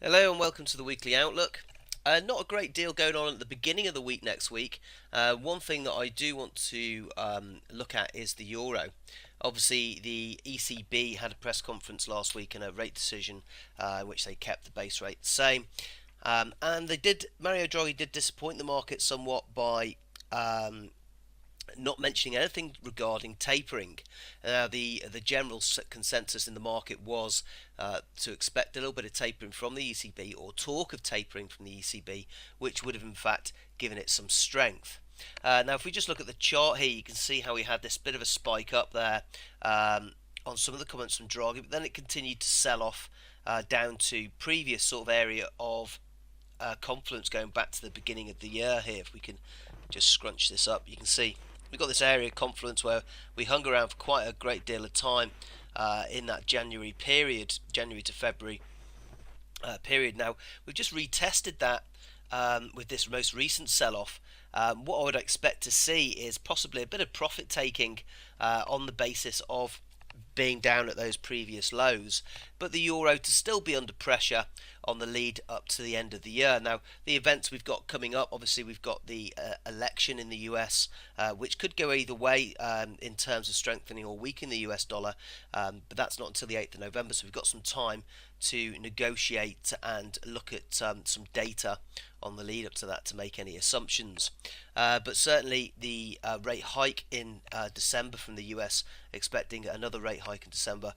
Hello and welcome to the weekly outlook. Not a great deal going on at the beginning of the week next week. One thing that I do want to look at is the euro. Obviously, the ECB had a press conference last week and a rate decision in which they kept the base rate the same. And Mario Draghi did disappoint the market somewhat by not mentioning anything regarding tapering. The general consensus in the market was to expect a little bit of tapering from the ECB, or talk of tapering from the ECB, which would have in fact given it some strength. Now, if we just look at the chart here, you can see how we had this bit of a spike up there on some of the comments from Draghi, but then it continued to sell off down to previous sort of area of confluence going back to the beginning of the year here. If we can just scrunch this up, you can see we've got this area of confluence where we hung around for quite a great deal of time in that January period, January to February period. Now we've just retested that with this most recent sell-off. What I would expect to see is possibly a bit of profit taking on the basis of being down at those previous lows, but the euro to still be under pressure on the lead up to the end of the year. Now, the events we've got coming up, obviously we've got the election in the US, which could go either way in terms of strengthening or weakening the US dollar, but that's not until the 8th of November, so we've got some time to negotiate and look at some data on the lead up to that to make any assumptions. But certainly the rate hike in December from the US, expecting another rate hike in December.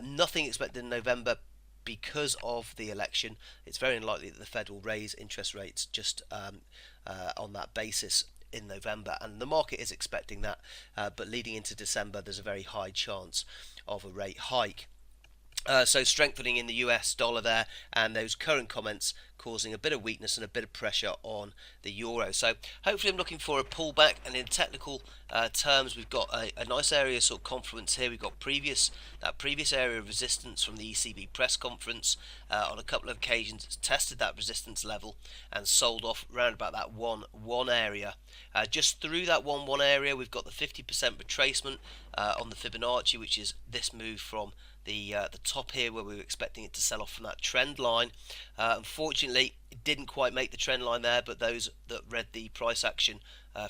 Nothing expected in November because of the election. It's very unlikely that the Fed will raise interest rates just on that basis in November, and the market is expecting that, but leading into December there's a very high chance of a rate hike. So strengthening in the US dollar there, and those current comments causing a bit of weakness and a bit of pressure on the euro. So hopefully I'm looking for a pullback, and in technical terms we've got a nice area sort of confluence here. We've got that previous area of resistance from the ECB press conference. On a couple of occasions it's tested that resistance level and sold off around about that 1-1 area. Just through that 1-1 area we've got the 50% retracement on the Fibonacci, which is this move from the top here where we were expecting it to sell off from that trend line. Unfortunately, it didn't quite make the trend line there, but those that read the price action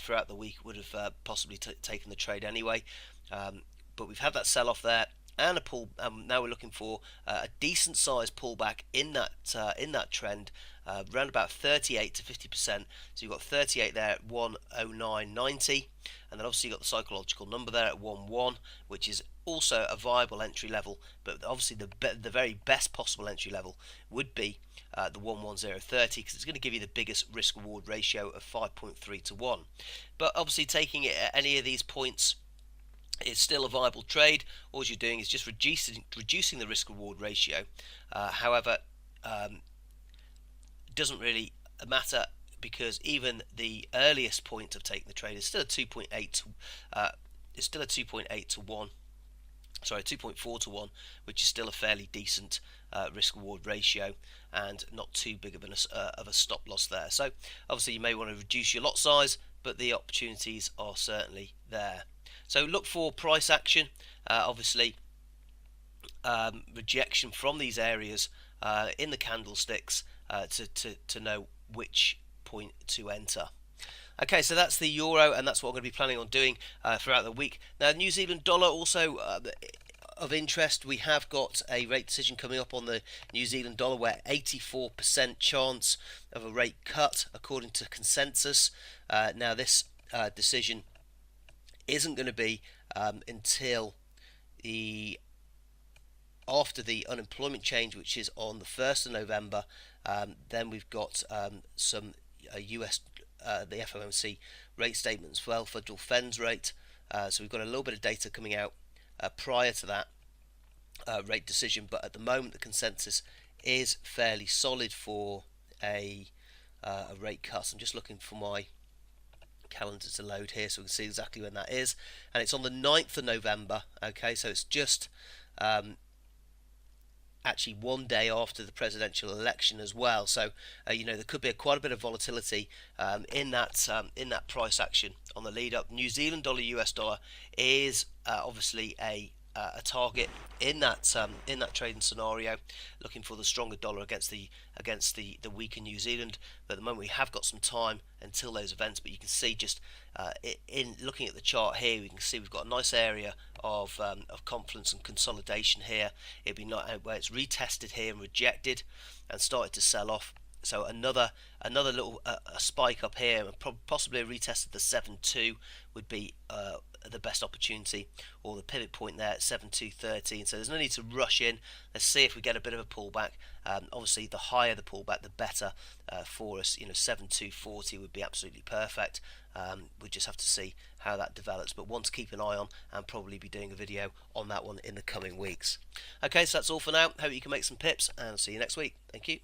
throughout the week would have possibly taken the trade anyway. But we've had that sell off there and a pull. Now we're looking for a decent sized pullback in that trend, around about 38 to 50%. So you've got 38 there at 109.90, and then obviously you've got the psychological number there at 1-1, which is also a viable entry level. But obviously the very best possible entry level would be the 11030, because it's going to give you the biggest risk reward ratio of 5.3 to 1. But obviously taking it at any of these points is still a viable trade. All you're doing is just reducing the risk reward ratio. However, it doesn't really matter, because even the earliest point of taking the trade is still a 2.8 to 1. Sorry, 2.4 to 1, which is still a fairly decent risk reward ratio and not too big of a stop loss there. So obviously you may want to reduce your lot size, but the opportunities are certainly there. So look for price action. Obviously rejection from these areas in the candlesticks to know which point to enter. Okay, so that's the euro, and that's what I'm going to be planning on doing throughout the week. Now, New Zealand dollar also of interest. We have got a rate decision coming up on the New Zealand dollar, where 84% chance of a rate cut according to consensus. Now, this decision isn't going to be until after the unemployment change, which is on the 1st of November. Then we've got some US the FOMC rate statements as well, federal funds rate. So we've got a little bit of data coming out prior to that rate decision, but at the moment the consensus is fairly solid for a rate cut. I'm just looking for my calendar to load here so we can see exactly when that is, and it's on the 9th of November. Okay, so it's just actually one day after the presidential election as well. So there could be quite a bit of volatility in that price action on the lead up. New Zealand dollar US dollar is obviously a a target in that trading scenario, looking for the stronger dollar against the weaker New Zealand. But at the moment we have got some time until those events. But you can see just in looking at the chart here, we can see we've got a nice area of confidence and consolidation here. It'd be not where it's retested here and rejected and started to sell off. So another little a spike up here, and possibly a retest of the 7.2 would be the best opportunity, or the pivot point there at 7.213. So there's no need to rush in. Let's see if we get a bit of a pullback. Obviously, the higher the pullback, the better for us. 7.240 would be absolutely perfect. We just have to see how that develops, but one to keep an eye on, and probably be doing a video on that one in the coming weeks. Okay, so that's all for now. Hope you can make some pips, and I'll see you next week. Thank you.